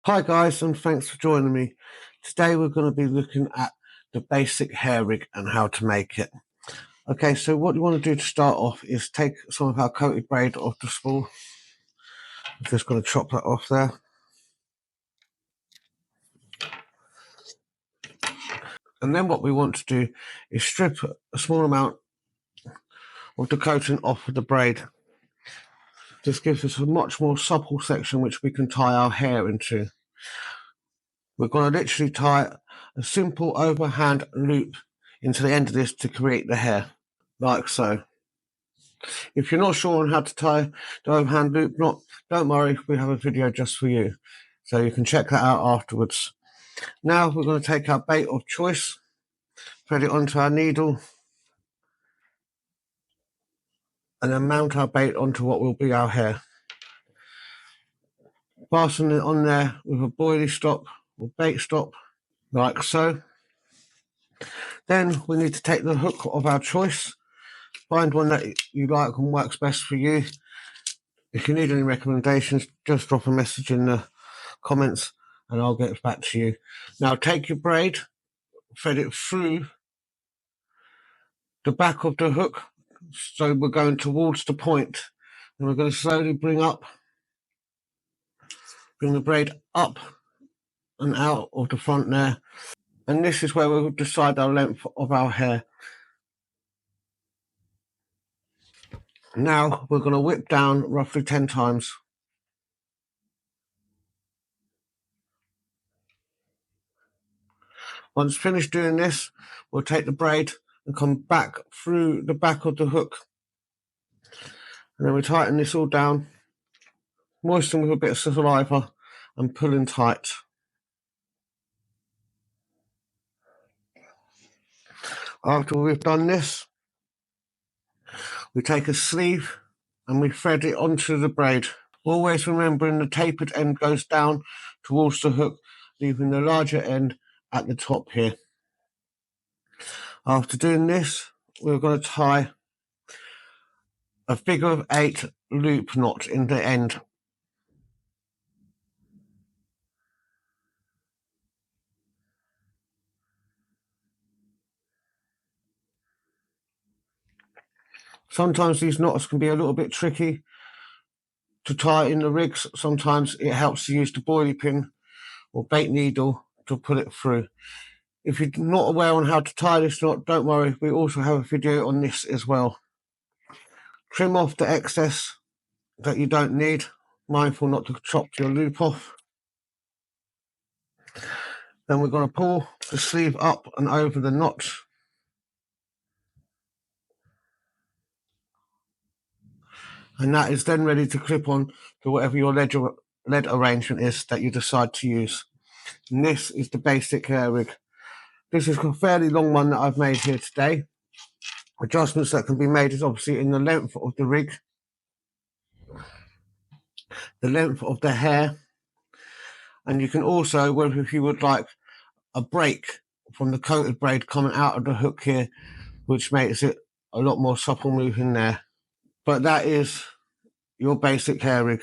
Hi guys, and thanks for joining me. Today we're going to be looking at the basic hair rig and how to make it. Okay, so what you want to do to start off is take some of our coated braid off the spool. I'm just going to chop that off there. And then what we want to do is strip a small amount of the coating off of the braid. This gives us a much more supple section which we can tie our hair into. We're going to literally tie a simple overhand loop into the end of this to create the hair, like so. If you're not sure on how to tie the overhand loop knot, don't worry, we have a video just for you. So you can check that out afterwards. Now we're going to take our bait of choice, thread it onto our needle, and then mount our bait onto what will be our hair. Fasten it on there with a boilie stop or bait stop, like so. Then we need to take the hook of our choice, find one that you like and works best for you. If you need any recommendations, just drop a message in the comments and I'll get back to you. Now take your braid, thread it through the back of the hook, so we're going towards the point, and we're going to slowly bring the braid up and out of the front there, and this is where we'll decide our length of our hair. Now we're going to whip down roughly 10 times. Once finished doing this, we'll take the braid and come back through the back of the hook, and then we tighten this all down, moisten with a bit of saliva and pull in tight. After we've done this, we take a sleeve and we thread it onto the braid, always remembering the tapered end goes down towards the hook, leaving the larger end at the top here. After doing this, we're going to tie a figure of 8 loop knot in the end. Sometimes these knots can be a little bit tricky to tie in the rigs. Sometimes it helps to use the boilie pin or bait needle to pull it through. If you're not aware on how to tie this knot, don't worry, we also have a video on this as well. Trim off the excess that you don't need, mindful not to chop your loop off. Then we're going to pull the sleeve up and over the knot. And that is then ready to clip on to whatever your lead arrangement is that you decide to use. And this is the basic hair rig. This is a fairly long one that I've made here today. Adjustments that can be made is obviously in the length of the rig, the length of the hair, and you can also, whether if you would like a break from the coated braid coming out of the hook here, which makes it a lot more supple moving there. But that is your basic hair rig.